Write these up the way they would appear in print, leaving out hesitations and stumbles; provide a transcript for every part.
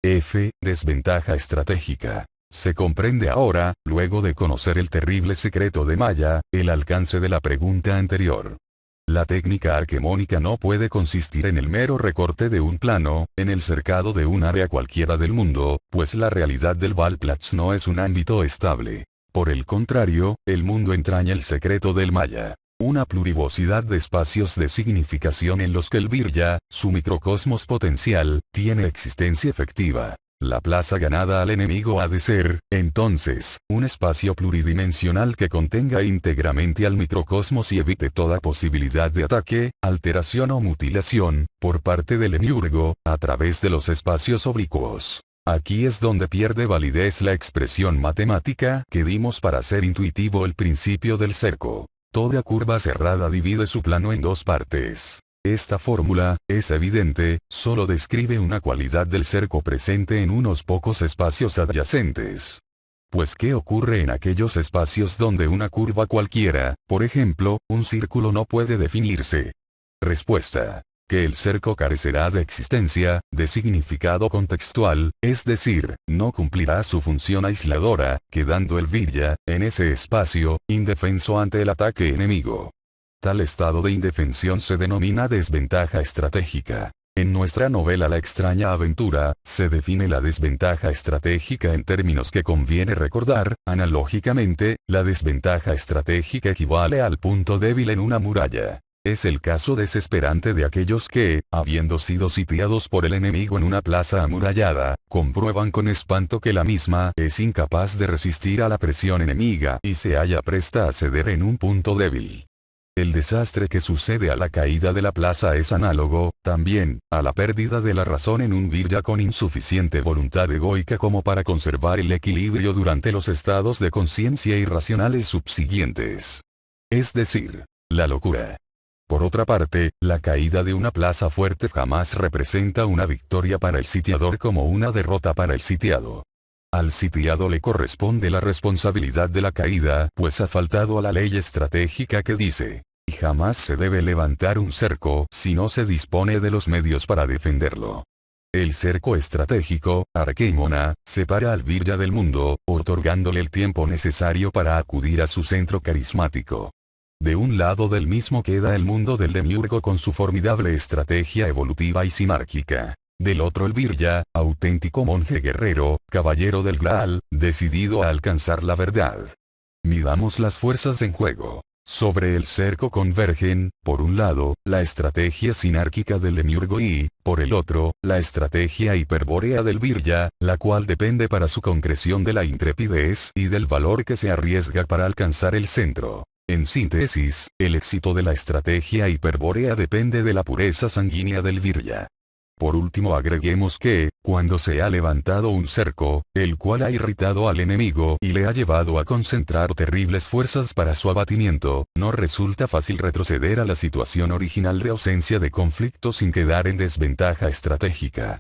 F. Desventaja estratégica. Se comprende ahora, luego de conocer el terrible secreto de Maya, el alcance de la pregunta anterior. La técnica arquemónica no puede consistir en el mero recorte de un plano, en el cercado de un área cualquiera del mundo, pues la realidad del Valplatz no es un ámbito estable. Por el contrario, el mundo entraña el secreto del Maya. Una plurivocidad de espacios de significación en los que el Virya, su microcosmos potencial, tiene existencia efectiva. La plaza ganada al enemigo ha de ser, entonces, un espacio pluridimensional que contenga íntegramente al microcosmos y evite toda posibilidad de ataque, alteración o mutilación, por parte del demiurgo, a través de los espacios oblicuos. Aquí es donde pierde validez la expresión matemática que dimos para hacer intuitivo el principio del cerco. Toda curva cerrada divide su plano en dos partes. Esta fórmula, es evidente, solo describe una cualidad del cerco presente en unos pocos espacios adyacentes. Pues ¿qué ocurre en aquellos espacios donde una curva cualquiera, por ejemplo, un círculo no puede definirse? Respuesta. Que el cerco carecerá de existencia, de significado contextual, es decir, no cumplirá su función aisladora, quedando el Virya, en ese espacio, indefenso ante el ataque enemigo. Tal estado de indefensión se denomina desventaja estratégica. En nuestra novela La extraña aventura, se define la desventaja estratégica en términos que conviene recordar. Analógicamente, la desventaja estratégica equivale al punto débil en una muralla. Es el caso desesperante de aquellos que, habiendo sido sitiados por el enemigo en una plaza amurallada, comprueban con espanto que la misma es incapaz de resistir a la presión enemiga y se halla presta a ceder en un punto débil. El desastre que sucede a la caída de la plaza es análogo, también, a la pérdida de la razón en un Virya con insuficiente voluntad egoica como para conservar el equilibrio durante los estados de conciencia irracionales subsiguientes. Es decir, la locura. Por otra parte, la caída de una plaza fuerte jamás representa una victoria para el sitiador como una derrota para el sitiado. Al sitiado le corresponde la responsabilidad de la caída, pues ha faltado a la ley estratégica que dice: y jamás se debe levantar un cerco si no se dispone de los medios para defenderlo. El cerco estratégico, arquémona, separa al Virya del mundo, otorgándole el tiempo necesario para acudir a su centro carismático. De un lado del mismo queda el mundo del demiurgo con su formidable estrategia evolutiva y sinárquica. Del otro el Virya, auténtico monje guerrero, caballero del Graal, decidido a alcanzar la verdad. Midamos las fuerzas en juego. Sobre el cerco convergen, por un lado, la estrategia sinárquica del demiurgo y, por el otro, la estrategia hiperbórea del Virya, la cual depende para su concreción de la intrepidez y del valor que se arriesga para alcanzar el centro. En síntesis, el éxito de la estrategia hiperbórea depende de la pureza sanguínea del Virya. Por último agreguemos que, cuando se ha levantado un cerco, el cual ha irritado al enemigo y le ha llevado a concentrar terribles fuerzas para su abatimiento, no resulta fácil retroceder a la situación original de ausencia de conflicto sin quedar en desventaja estratégica.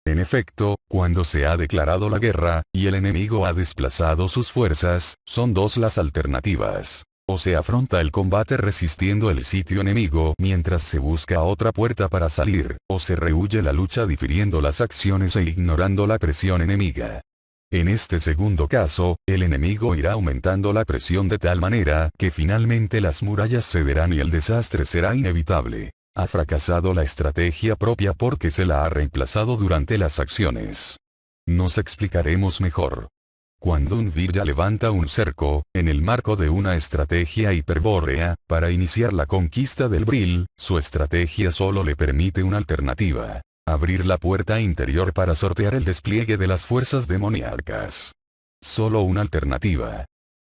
En efecto, cuando se ha declarado la guerra, y el enemigo ha desplazado sus fuerzas, son dos las alternativas. O se afronta el combate resistiendo el sitio enemigo mientras se busca otra puerta para salir, o se rehúye la lucha difiriendo las acciones e ignorando la presión enemiga. En este segundo caso, el enemigo irá aumentando la presión de tal manera que finalmente las murallas cederán y el desastre será inevitable. Ha fracasado la estrategia propia porque se la ha reemplazado durante las acciones. Nos explicaremos mejor. Cuando un Virya levanta un cerco, en el marco de una estrategia hiperbórea, para iniciar la conquista del Vril, su estrategia solo le permite una alternativa: abrir la puerta interior para sortear el despliegue de las fuerzas demoníacas. Solo una alternativa.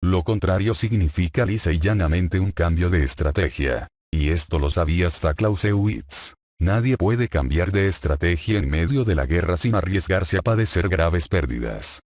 Lo contrario significa lisa y llanamente un cambio de estrategia. Y esto lo sabía hasta Clausewitz. Nadie puede cambiar de estrategia en medio de la guerra sin arriesgarse a padecer graves pérdidas.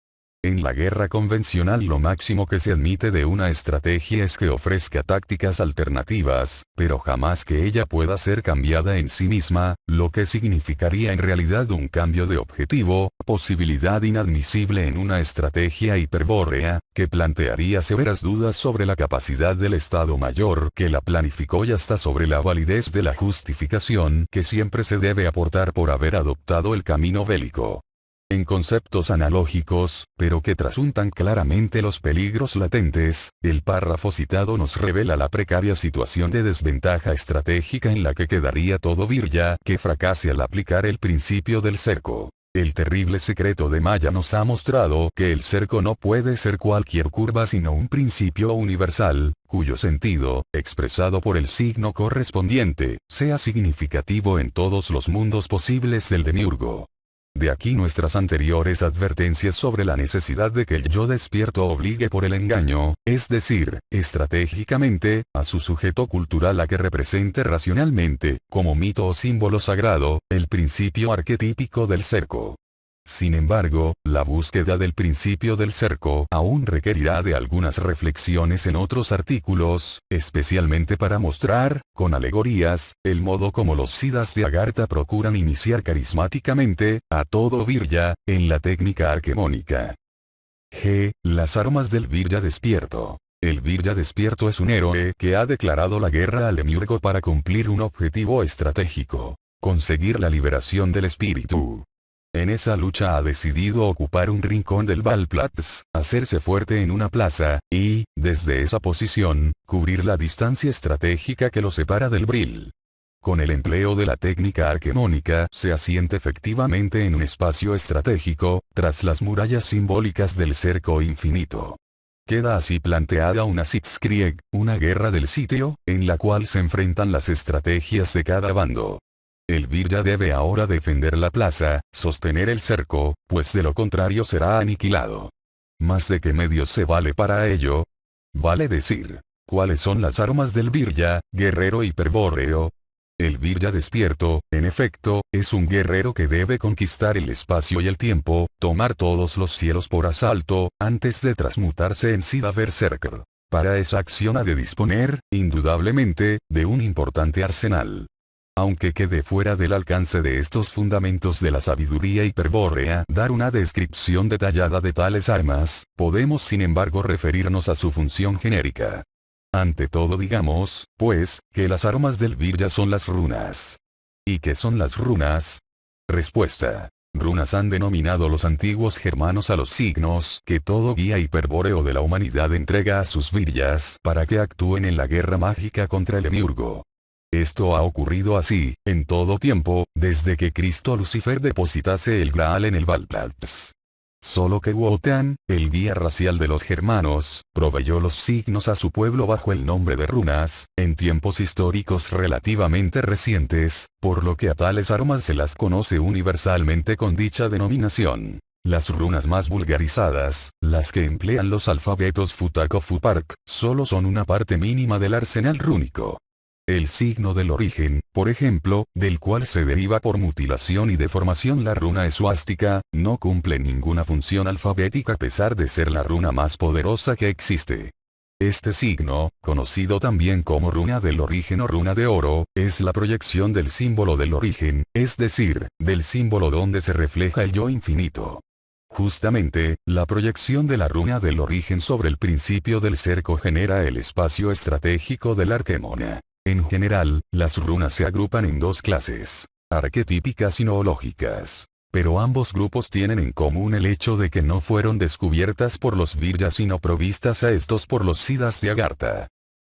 En la guerra convencional lo máximo que se admite de una estrategia es que ofrezca tácticas alternativas, pero jamás que ella pueda ser cambiada en sí misma, lo que significaría en realidad un cambio de objetivo, posibilidad inadmisible en una estrategia hiperbórea, que plantearía severas dudas sobre la capacidad del Estado Mayor que la planificó y hasta sobre la validez de la justificación que siempre se debe aportar por haber adoptado el camino bélico. En conceptos analógicos, pero que trasuntan claramente los peligros latentes, el párrafo citado nos revela la precaria situación de desventaja estratégica en la que quedaría todo virya que fracase al aplicar el principio del cerco. El terrible secreto de Maya nos ha mostrado que el cerco no puede ser cualquier curva sino un principio universal, cuyo sentido, expresado por el signo correspondiente, sea significativo en todos los mundos posibles del demiurgo. De aquí nuestras anteriores advertencias sobre la necesidad de que el yo despierto obligue por el engaño, es decir, estratégicamente, a su sujeto cultural a que represente racionalmente, como mito o símbolo sagrado, el principio arquetípico del cerco. Sin embargo, la búsqueda del principio del cerco aún requerirá de algunas reflexiones en otros artículos, especialmente para mostrar, con alegorías, el modo como los siddhas de Agartha procuran iniciar carismáticamente, a todo virya, en la técnica arquemónica. Las armas del virya despierto. El virya despierto es un héroe que ha declarado la guerra al demiurgo para cumplir un objetivo estratégico: conseguir la liberación del espíritu. En esa lucha ha decidido ocupar un rincón del Valplatz, hacerse fuerte en una plaza, y, desde esa posición, cubrir la distancia estratégica que lo separa del Vril. Con el empleo de la técnica arquemónica se asiente efectivamente en un espacio estratégico, tras las murallas simbólicas del cerco infinito. Queda así planteada una Sitzkrieg, una guerra del sitio, en la cual se enfrentan las estrategias de cada bando. El virya debe ahora defender la plaza, sostener el cerco, pues de lo contrario será aniquilado. ¿Más de qué medios se vale para ello? Vale decir, ¿cuáles son las armas del virya, guerrero hiperbóreo? El virya despierto, en efecto, es un guerrero que debe conquistar el espacio y el tiempo, tomar todos los cielos por asalto, antes de transmutarse en Siddha Berserker. Para esa acción ha de disponer, indudablemente, de un importante arsenal. Aunque quede fuera del alcance de estos fundamentos de la sabiduría hiperbórea dar una descripción detallada de tales armas, podemos sin embargo referirnos a su función genérica. Ante todo digamos, pues, que las armas del virya son las runas. ¿Y qué son las runas? Respuesta. Runas han denominado los antiguos germanos a los signos que todo guía hiperbóreo de la humanidad entrega a sus viryas para que actúen en la guerra mágica contra el demiurgo. Esto ha ocurrido así, en todo tiempo, desde que Cristo Lucifer depositase el Graal en el Valplatz. Solo que Wotan, el guía racial de los germanos, proveyó los signos a su pueblo bajo el nombre de runas, en tiempos históricos relativamente recientes, por lo que a tales armas se las conoce universalmente con dicha denominación. Las runas más vulgarizadas, las que emplean los alfabetos Futak o Fupark, solo son una parte mínima del arsenal rúnico. El signo del origen, por ejemplo, del cual se deriva por mutilación y deformación la runa eswástica, no cumple ninguna función alfabética a pesar de ser la runa más poderosa que existe. Este signo, conocido también como runa del origen o runa de oro, es la proyección del símbolo del origen, es decir, del símbolo donde se refleja el yo infinito. Justamente, la proyección de la runa del origen sobre el principio del cerco genera el espacio estratégico del arquemona. En general, las runas se agrupan en dos clases, arquetípicas y noológicas. Pero ambos grupos tienen en común el hecho de que no fueron descubiertas por los viryas sino provistas a estos por los siddhas de Agartha.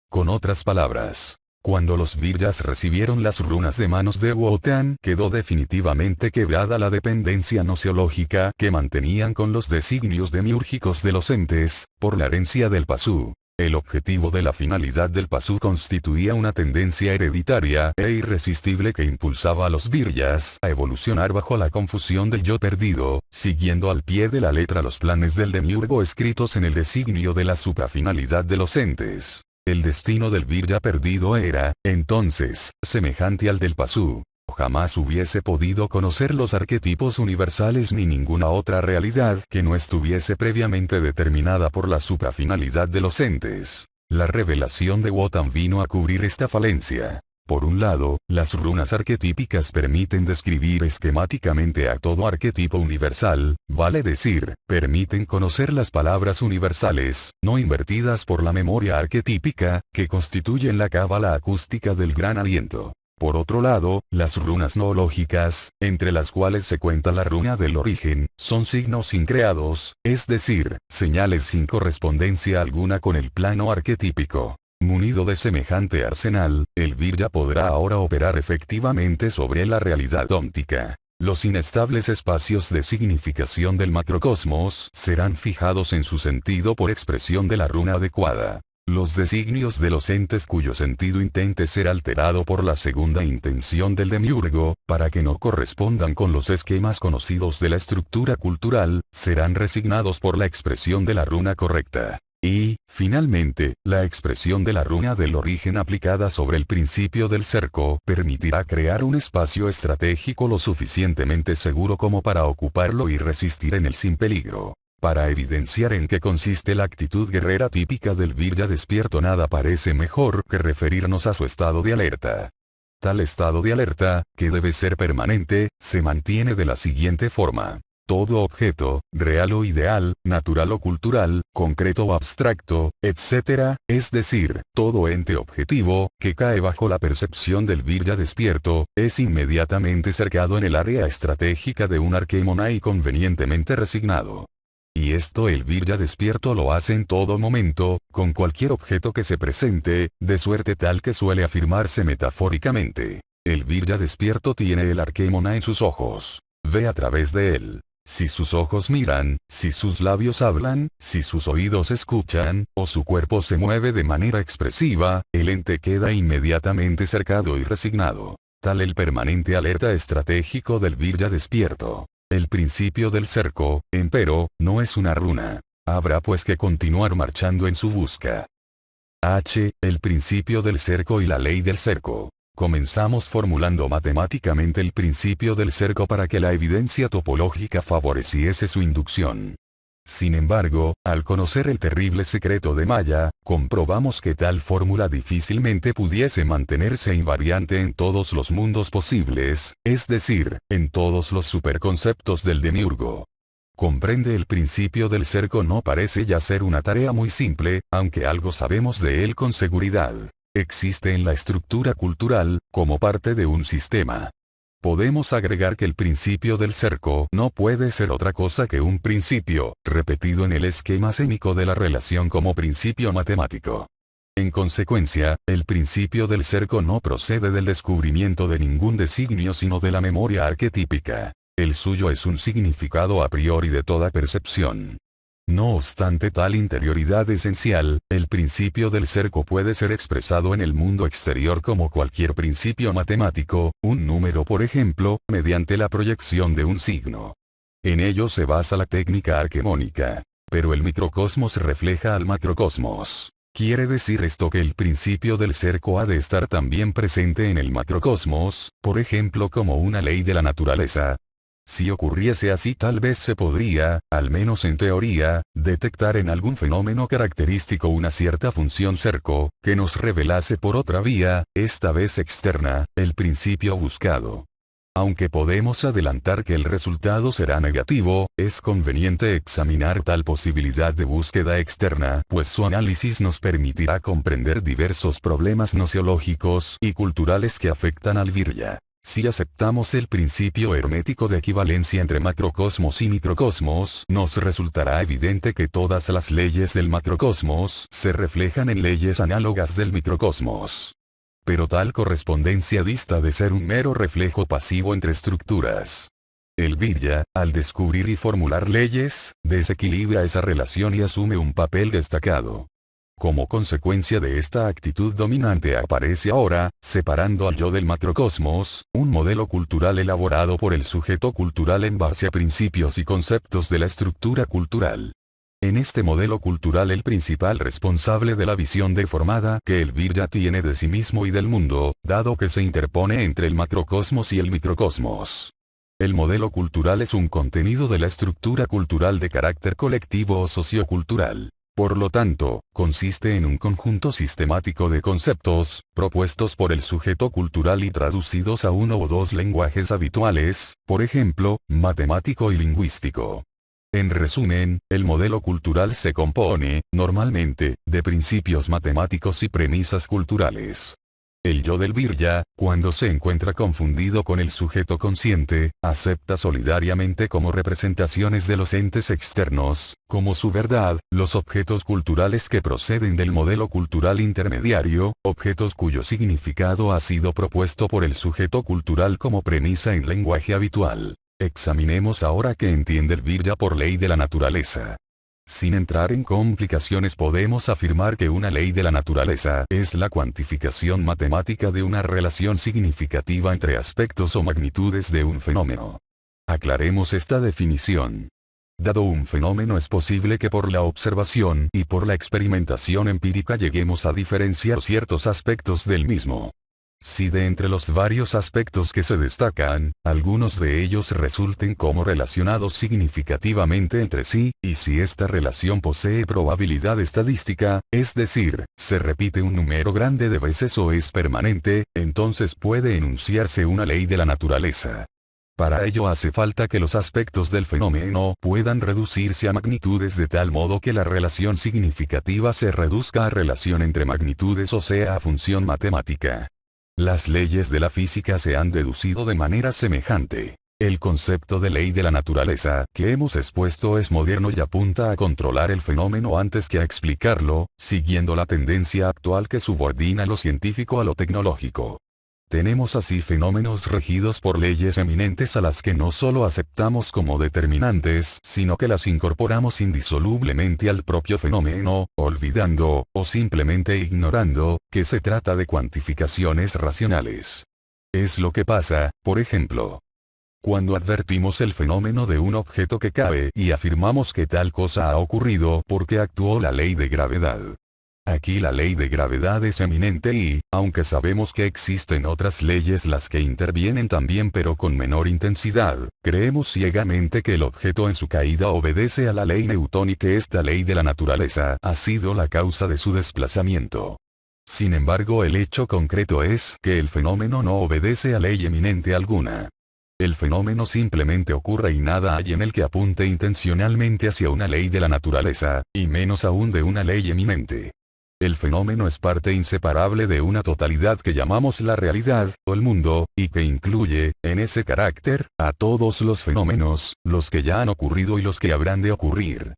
Con otras palabras, cuando los viryas recibieron las runas de manos de Wotan quedó definitivamente quebrada la dependencia gnoseológica que mantenían con los designios demiúrgicos de los entes, por la herencia del pasú. El objetivo de la finalidad del pasú constituía una tendencia hereditaria e irresistible que impulsaba a los viryas a evolucionar bajo la confusión del yo perdido, siguiendo al pie de la letra los planes del demiurgo escritos en el designio de la suprafinalidad de los entes. El destino del virya perdido era, entonces, semejante al del pasú. Jamás hubiese podido conocer los arquetipos universales ni ninguna otra realidad que no estuviese previamente determinada por la suprafinalidad de los entes. La revelación de Wotan vino a cubrir esta falencia. Por un lado, las runas arquetípicas permiten describir esquemáticamente a todo arquetipo universal, vale decir, permiten conocer las palabras universales, no invertidas por la memoria arquetípica, que constituyen la cábala acústica del gran aliento. Por otro lado, las runas noológicas, entre las cuales se cuenta la runa del origen, son signos increados, es decir, señales sin correspondencia alguna con el plano arquetípico. Munido de semejante arsenal, el Virya podrá ahora operar efectivamente sobre la realidad óptica. Los inestables espacios de significación del macrocosmos serán fijados en su sentido por expresión de la runa adecuada. Los designios de los entes cuyo sentido intente ser alterado por la segunda intención del demiurgo, para que no correspondan con los esquemas conocidos de la estructura cultural, serán resignados por la expresión de la runa correcta. Y, finalmente, la expresión de la runa del origen aplicada sobre el principio del cerco permitirá crear un espacio estratégico lo suficientemente seguro como para ocuparlo y resistir en él sin peligro. Para evidenciar en qué consiste la actitud guerrera típica del Virya despierto, nada parece mejor que referirnos a su estado de alerta. Tal estado de alerta, que debe ser permanente, se mantiene de la siguiente forma. Todo objeto, real o ideal, natural o cultural, concreto o abstracto, etc., es decir, todo ente objetivo, que cae bajo la percepción del Virya despierto, es inmediatamente cercado en el área estratégica de un Arquemona y convenientemente resignado. Y esto el Virya despierto lo hace en todo momento, con cualquier objeto que se presente, de suerte tal que suele afirmarse metafóricamente. El Virya despierto tiene el Arquemona en sus ojos. Ve a través de él. Si sus ojos miran, si sus labios hablan, si sus oídos escuchan, o su cuerpo se mueve de manera expresiva, el ente queda inmediatamente cercado y resignado. Tal el permanente alerta estratégico del Virya despierto. El principio del cerco, empero, no es una runa. Habrá pues que continuar marchando en su busca. El principio del cerco y la ley del cerco. Comenzamos formulando matemáticamente el principio del cerco para que la evidencia topológica favoreciese su inducción. Sin embargo, al conocer el terrible secreto de Maya, comprobamos que tal fórmula difícilmente pudiese mantenerse invariante en todos los mundos posibles, es decir, en todos los superconceptos del demiurgo. Comprende el principio del cerco no parece ya ser una tarea muy simple, aunque algo sabemos de él con seguridad. Existe en la estructura cultural, como parte de un sistema. Podemos agregar que el principio del cerco no puede ser otra cosa que un principio, repetido en el esquema sémico de la relación como principio matemático. En consecuencia, el principio del cerco no procede del descubrimiento de ningún designio sino de la memoria arquetípica. El suyo es un significado a priori de toda percepción. No obstante tal interioridad esencial, el principio del cerco puede ser expresado en el mundo exterior como cualquier principio matemático, un número por ejemplo, mediante la proyección de un signo. En ello se basa la técnica arquemónica. Pero el microcosmos refleja al macrocosmos. ¿Quiere decir esto que el principio del cerco ha de estar también presente en el macrocosmos, por ejemplo como una ley de la naturaleza? Si ocurriese así tal vez se podría, al menos en teoría, detectar en algún fenómeno característico una cierta función cerco, que nos revelase por otra vía, esta vez externa, el principio buscado. Aunque podemos adelantar que el resultado será negativo, es conveniente examinar tal posibilidad de búsqueda externa, pues su análisis nos permitirá comprender diversos problemas nociológicos y culturales que afectan al Virya. Si aceptamos el principio hermético de equivalencia entre macrocosmos y microcosmos, nos resultará evidente que todas las leyes del macrocosmos se reflejan en leyes análogas del microcosmos. Pero tal correspondencia dista de ser un mero reflejo pasivo entre estructuras. El Virya, al descubrir y formular leyes, desequilibra esa relación y asume un papel destacado. Como consecuencia de esta actitud dominante aparece ahora, separando al yo del macrocosmos, un modelo cultural elaborado por el sujeto cultural en base a principios y conceptos de la estructura cultural. En este modelo cultural el principal responsable de la visión deformada que el Virya tiene de sí mismo y del mundo, dado que se interpone entre el macrocosmos y el microcosmos. El modelo cultural es un contenido de la estructura cultural de carácter colectivo o sociocultural. Por lo tanto, consiste en un conjunto sistemático de conceptos, propuestos por el sujeto cultural y traducidos a uno o dos lenguajes habituales, por ejemplo, matemático y lingüístico. En resumen, el modelo cultural se compone, normalmente, de principios matemáticos y premisas culturales. El yo del Virya, cuando se encuentra confundido con el sujeto consciente, acepta solidariamente como representaciones de los entes externos, como su verdad, los objetos culturales que proceden del modelo cultural intermediario, objetos cuyo significado ha sido propuesto por el sujeto cultural como premisa en lenguaje habitual. Examinemos ahora qué entiende el Virya por ley de la naturaleza. Sin entrar en complicaciones podemos afirmar que una ley de la naturaleza es la cuantificación matemática de una relación significativa entre aspectos o magnitudes de un fenómeno. Aclaremos esta definición. Dado un fenómeno es posible que por la observación y por la experimentación empírica lleguemos a diferenciar ciertos aspectos del mismo. Si de entre los varios aspectos que se destacan, algunos de ellos resulten como relacionados significativamente entre sí, y si esta relación posee probabilidad estadística, es decir, se repite un número grande de veces o es permanente, entonces puede enunciarse una ley de la naturaleza. Para ello hace falta que los aspectos del fenómeno puedan reducirse a magnitudes de tal modo que la relación significativa se reduzca a relación entre magnitudes o sea a función matemática. Las leyes de la física se han deducido de manera semejante. El concepto de ley de la naturaleza que hemos expuesto es moderno y apunta a controlar el fenómeno antes que a explicarlo, siguiendo la tendencia actual que subordina lo científico a lo tecnológico. Tenemos así fenómenos regidos por leyes eminentes a las que no solo aceptamos como determinantes, sino que las incorporamos indisolublemente al propio fenómeno, olvidando, o simplemente ignorando, que se trata de cuantificaciones racionales. Es lo que pasa, por ejemplo, cuando advertimos el fenómeno de un objeto que cae y afirmamos que tal cosa ha ocurrido porque actuó la ley de gravedad. Aquí la ley de gravedad es eminente y, aunque sabemos que existen otras leyes las que intervienen también pero con menor intensidad, creemos ciegamente que el objeto en su caída obedece a la ley Newton y que esta ley de la naturaleza ha sido la causa de su desplazamiento. Sin embargo, el hecho concreto es que el fenómeno no obedece a ley eminente alguna. El fenómeno simplemente ocurre y nada hay en él que apunte intencionalmente hacia una ley de la naturaleza, y menos aún de una ley eminente. El fenómeno es parte inseparable de una totalidad que llamamos la realidad, o el mundo, y que incluye, en ese carácter, a todos los fenómenos, los que ya han ocurrido y los que habrán de ocurrir.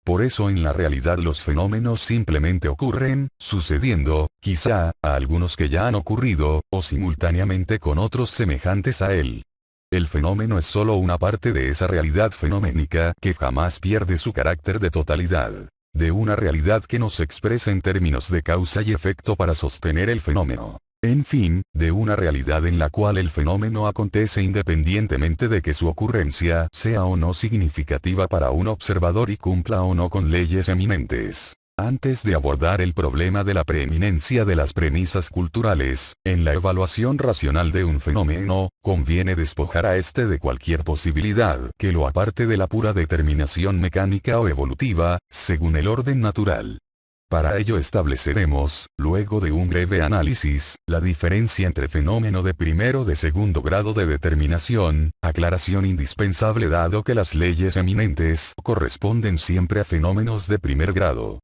Por eso en la realidad los fenómenos simplemente ocurren, sucediendo, quizá, a algunos que ya han ocurrido, o simultáneamente con otros semejantes a él. El fenómeno es solo una parte de esa realidad fenoménica que jamás pierde su carácter de totalidad. De una realidad que nos expresa en términos de causa y efecto para sostener el fenómeno. En fin, de una realidad en la cual el fenómeno acontece independientemente de que su ocurrencia sea o no significativa para un observador y cumpla o no con leyes eminentes. Antes de abordar el problema de la preeminencia de las premisas culturales, en la evaluación racional de un fenómeno, conviene despojar a este de cualquier posibilidad que lo aparte de la pura determinación mecánica o evolutiva, según el orden natural. Para ello estableceremos, luego de un breve análisis, la diferencia entre fenómeno de primero o de segundo grado de determinación, aclaración indispensable dado que las leyes eminentes corresponden siempre a fenómenos de primer grado.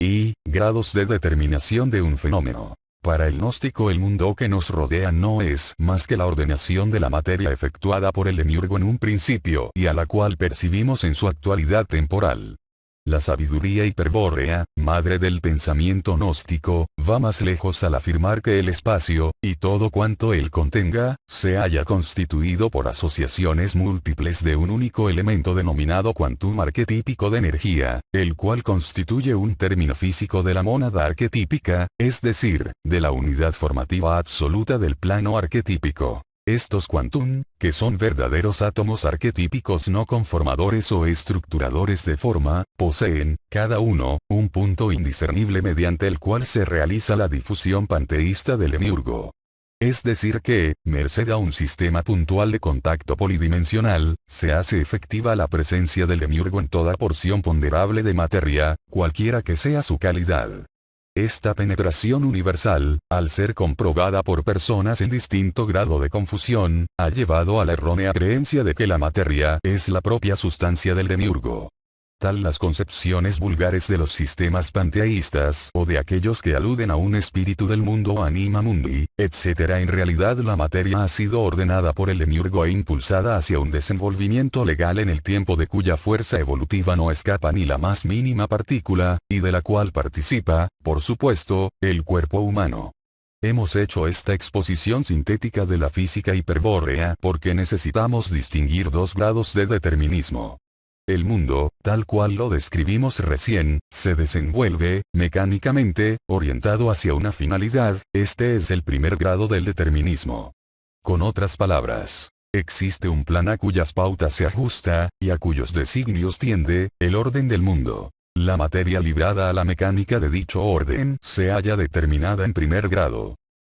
Y, grados de determinación de un fenómeno. Para el gnóstico el mundo que nos rodea no es más que la ordenación de la materia efectuada por el demiurgo en un principio y a la cual percibimos en su actualidad temporal. La sabiduría hiperbórea, madre del pensamiento gnóstico, va más lejos al afirmar que el espacio, y todo cuanto él contenga, se haya constituido por asociaciones múltiples de un único elemento denominado quantum arquetípico de energía, el cual constituye un término físico de la mónada arquetípica, es decir, de la unidad formativa absoluta del plano arquetípico. Estos quantum, que son verdaderos átomos arquetípicos no conformadores o estructuradores de forma, poseen, cada uno, un punto indiscernible mediante el cual se realiza la difusión panteísta del demiurgo. Es decir que, merced a un sistema puntual de contacto polidimensional, se hace efectiva la presencia del demiurgo en toda porción ponderable de materia, cualquiera que sea su calidad. Esta penetración universal, al ser comprobada por personas en distinto grado de confusión, ha llevado a la errónea creencia de que la materia es la propia sustancia del demiurgo. tal las concepciones vulgares de los sistemas panteístas o de aquellos que aluden a un espíritu del mundo o anima mundi, etc. En realidad la materia ha sido ordenada por el demiurgo e impulsada hacia un desenvolvimiento legal en el tiempo de cuya fuerza evolutiva no escapa ni la más mínima partícula, y de la cual participa, por supuesto, el cuerpo humano. Hemos hecho esta exposición sintética de la física hiperbórea porque necesitamos distinguir dos grados de determinismo. El mundo, tal cual lo describimos recién, se desenvuelve, mecánicamente, orientado hacia una finalidad, este es el primer grado del determinismo. Con otras palabras, existe un plan a cuyas pautas se ajusta, y a cuyos designios tiende, el orden del mundo. La materia librada a la mecánica de dicho orden se halla determinada en primer grado.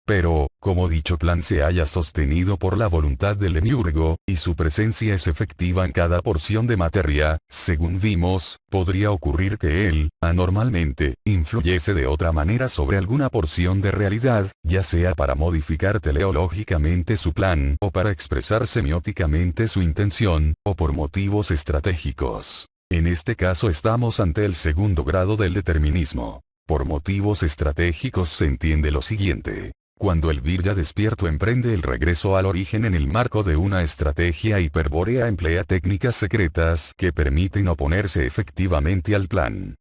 Pero, como dicho plan se haya sostenido por la voluntad del demiurgo, y su presencia es efectiva en cada porción de materia, según vimos, podría ocurrir que él, anormalmente, influyese de otra manera sobre alguna porción de realidad, ya sea para modificar teleológicamente su plan, o para expresar semióticamente su intención, o por motivos estratégicos. En este caso estamos ante el segundo grado del determinismo. Por motivos estratégicos se entiende lo siguiente. Cuando el Virya despierto emprende el regreso al origen en el marco de una estrategia hiperbórea emplea técnicas secretas que permiten oponerse efectivamente al plan.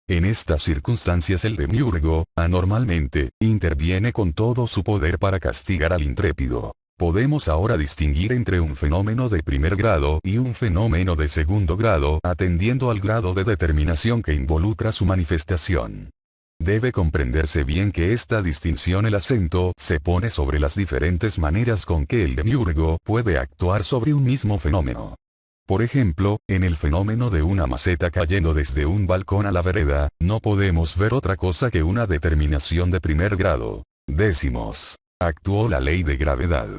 En estas circunstancias el demiurgo, anormalmente, interviene con todo su poder para castigar al intrépido. Podemos ahora distinguir entre un fenómeno de primer grado y un fenómeno de segundo grado atendiendo al grado de determinación que involucra su manifestación. Debe comprenderse bien que esta distinción el acento se pone sobre las diferentes maneras con que el demiurgo puede actuar sobre un mismo fenómeno. Por ejemplo, en el fenómeno de una maceta cayendo desde un balcón a la vereda, no podemos ver otra cosa que una determinación de primer grado. Decimos, actuó la ley de gravedad.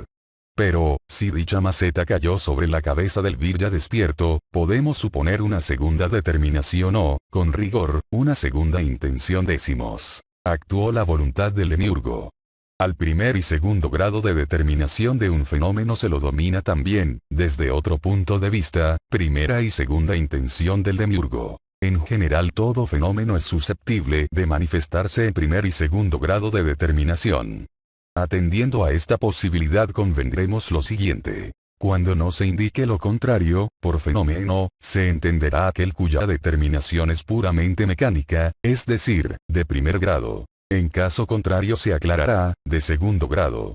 Pero, si dicha maceta cayó sobre la cabeza del Virya despierto, podemos suponer una segunda determinación o, con rigor, una segunda intención. Decimos, actuó la voluntad del demiurgo. Al primer y segundo grado de determinación de un fenómeno se lo domina también, desde otro punto de vista, primera y segunda intención del demiurgo. En general todo fenómeno es susceptible de manifestarse en primer y segundo grado de determinación. Atendiendo a esta posibilidad convendremos lo siguiente. Cuando no se indique lo contrario, por fenómeno, se entenderá aquel cuya determinación es puramente mecánica, es decir, de primer grado. En caso contrario se aclarará, de segundo grado.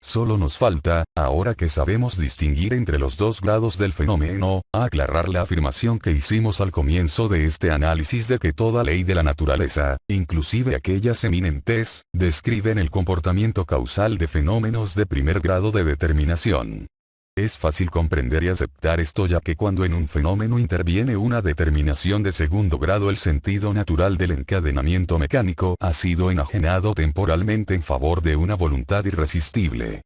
Solo nos falta, ahora que sabemos distinguir entre los dos grados del fenómeno, aclarar la afirmación que hicimos al comienzo de este análisis de que toda ley de la naturaleza, inclusive aquellas eminentes, describen el comportamiento causal de fenómenos de primer grado de determinación. Es fácil comprender y aceptar esto ya que cuando en un fenómeno interviene una determinación de segundo grado el sentido natural del encadenamiento mecánico ha sido enajenado temporalmente en favor de una voluntad irresistible.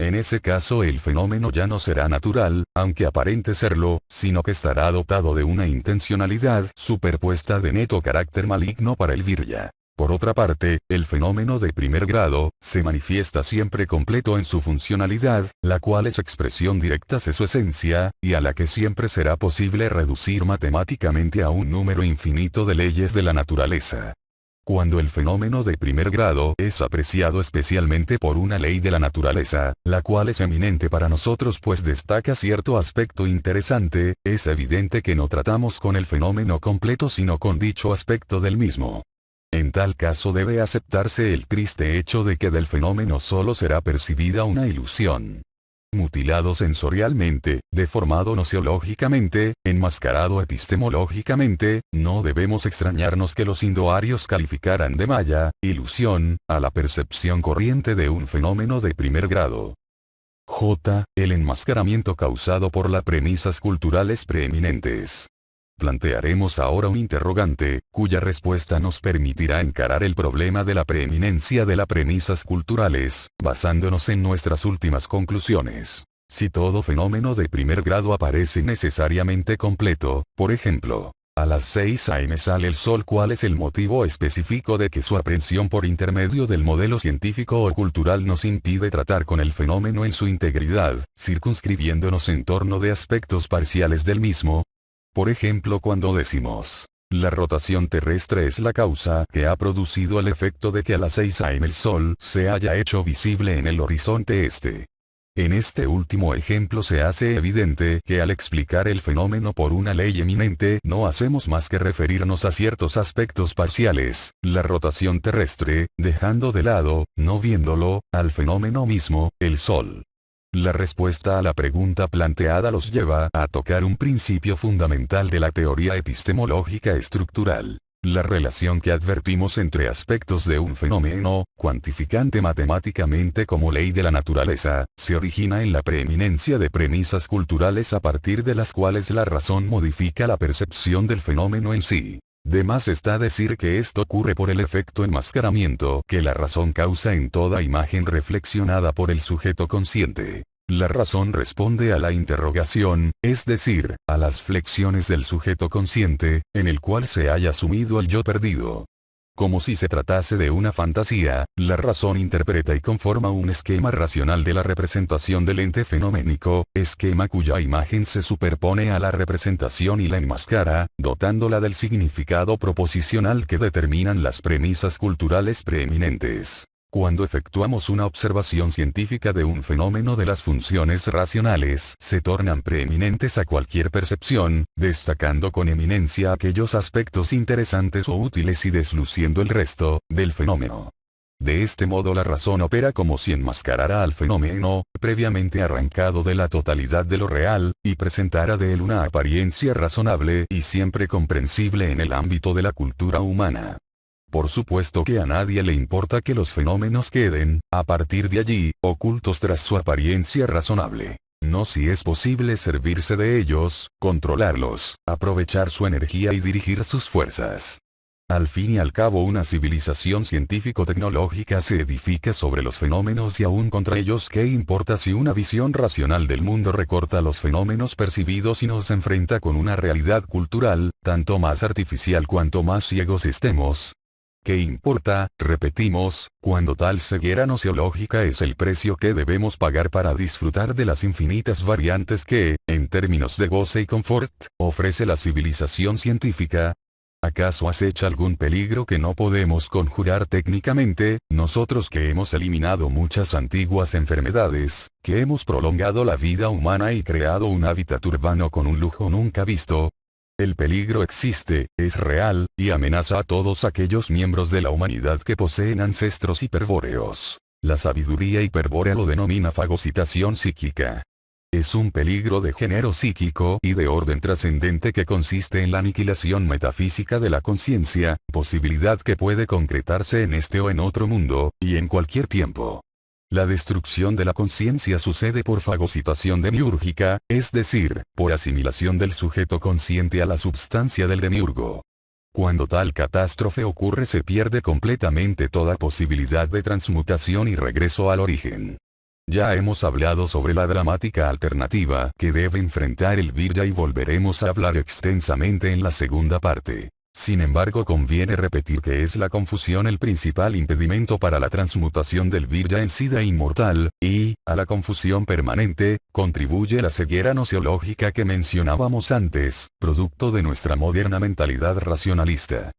En ese caso el fenómeno ya no será natural, aunque aparente serlo, sino que estará dotado de una intencionalidad superpuesta de neto carácter maligno para el Virya. Por otra parte, el fenómeno de primer grado, se manifiesta siempre completo en su funcionalidad, la cual es expresión directa de su esencia, y a la que siempre será posible reducir matemáticamente a un número infinito de leyes de la naturaleza. Cuando el fenómeno de primer grado es apreciado especialmente por una ley de la naturaleza, la cual es eminente para nosotros pues destaca cierto aspecto interesante, es evidente que no tratamos con el fenómeno completo sino con dicho aspecto del mismo. En tal caso debe aceptarse el triste hecho de que del fenómeno solo será percibida una ilusión. Mutilado sensorialmente, deformado noseológicamente, enmascarado epistemológicamente, no debemos extrañarnos que los indoarios calificaran de maya, ilusión, a la percepción corriente de un fenómeno de primer grado. J. El enmascaramiento causado por las premisas culturales preeminentes. Plantearemos ahora un interrogante, cuya respuesta nos permitirá encarar el problema de la preeminencia de las premisas culturales, basándonos en nuestras últimas conclusiones. Si todo fenómeno de primer grado aparece necesariamente completo, por ejemplo, a las 6 am sale el sol, ¿cuál es el motivo específico de que su aprehensión por intermedio del modelo científico o cultural nos impide tratar con el fenómeno en su integridad, circunscribiéndonos en torno de aspectos parciales del mismo? Por ejemplo, cuando decimos, la rotación terrestre es la causa que ha producido el efecto de que a las 6 a.m. el Sol se haya hecho visible en el horizonte este. En este último ejemplo se hace evidente que al explicar el fenómeno por una ley eminente no hacemos más que referirnos a ciertos aspectos parciales, la rotación terrestre, dejando de lado, no viéndolo, al fenómeno mismo, el Sol. La respuesta a la pregunta planteada los lleva a tocar un principio fundamental de la teoría epistemológica estructural. La relación que advertimos entre aspectos de un fenómeno, cuantificante matemáticamente como ley de la naturaleza, se origina en la preeminencia de premisas culturales a partir de las cuales la razón modifica la percepción del fenómeno en sí. De más está decir que esto ocurre por el efecto enmascaramiento que la razón causa en toda imagen reflexionada por el sujeto consciente. La razón responde a la interrogación, es decir, a las flexiones del sujeto consciente, en el cual se haya sumido el yo perdido. Como si se tratase de una fantasía, la razón interpreta y conforma un esquema racional de la representación del ente fenoménico, esquema cuya imagen se superpone a la representación y la enmascara, dotándola del significado proposicional que determinan las premisas culturales preeminentes. Cuando efectuamos una observación científica de un fenómeno de las funciones racionales, se tornan preeminentes a cualquier percepción, destacando con eminencia aquellos aspectos interesantes o útiles y desluciendo el resto, del fenómeno. De este modo la razón opera como si enmascarara al fenómeno, previamente arrancado de la totalidad de lo real, y presentara de él una apariencia razonable y siempre comprensible en el ámbito de la cultura humana. Por supuesto que a nadie le importa que los fenómenos queden, a partir de allí, ocultos tras su apariencia razonable. No si es posible servirse de ellos, controlarlos, aprovechar su energía y dirigir sus fuerzas. Al fin y al cabo una civilización científico-tecnológica se edifica sobre los fenómenos y aún contra ellos ¿qué importa si una visión racional del mundo recorta los fenómenos percibidos y nos enfrenta con una realidad cultural, tanto más artificial cuanto más ciegos estemos? ¿Qué importa, repetimos, cuando tal ceguera noseológica es el precio que debemos pagar para disfrutar de las infinitas variantes que, en términos de goce y confort, ofrece la civilización científica? ¿Acaso acecha algún peligro que no podemos conjurar técnicamente, nosotros que hemos eliminado muchas antiguas enfermedades, que hemos prolongado la vida humana y creado un hábitat urbano con un lujo nunca visto? El peligro existe, es real, y amenaza a todos aquellos miembros de la humanidad que poseen ancestros hiperbóreos. La sabiduría hiperbórea lo denomina fagocitación psíquica. Es un peligro de género psíquico y de orden trascendente que consiste en la aniquilación metafísica de la conciencia, posibilidad que puede concretarse en este o en otro mundo, y en cualquier tiempo. La destrucción de la conciencia sucede por fagocitación demiúrgica, es decir, por asimilación del sujeto consciente a la substancia del demiurgo. Cuando tal catástrofe ocurre se pierde completamente toda posibilidad de transmutación y regreso al origen. Ya hemos hablado sobre la dramática alternativa que debe enfrentar el Virya y volveremos a hablar extensamente en la segunda parte. Sin embargo conviene repetir que es la confusión el principal impedimento para la transmutación del Virya en Siddha inmortal, y, a la confusión permanente, contribuye la ceguera noseológica que mencionábamos antes, producto de nuestra moderna mentalidad racionalista.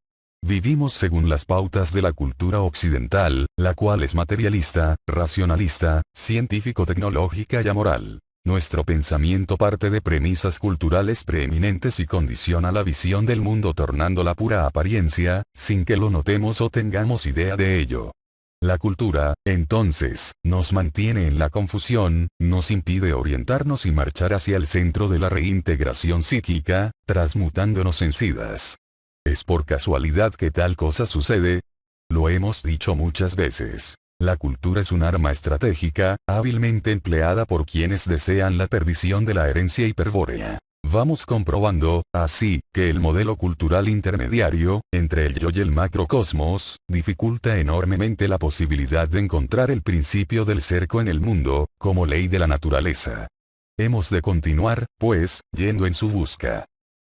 Vivimos según las pautas de la cultura occidental, la cual es materialista, racionalista, científico-tecnológica y amoral. Nuestro pensamiento parte de premisas culturales preeminentes y condiciona la visión del mundo tornándola pura apariencia, sin que lo notemos o tengamos idea de ello. La cultura, entonces, nos mantiene en la confusión, nos impide orientarnos y marchar hacia el centro de la reintegración psíquica, transmutándonos en siddhas. ¿Es por casualidad que tal cosa sucede? Lo hemos dicho muchas veces. La cultura es un arma estratégica, hábilmente empleada por quienes desean la perdición de la herencia hiperbórea. Vamos comprobando, así, que el modelo cultural intermediario, entre el yo y el macrocosmos, dificulta enormemente la posibilidad de encontrar el principio del cerco en el mundo, como ley de la naturaleza. Hemos de continuar, pues, yendo en su busca.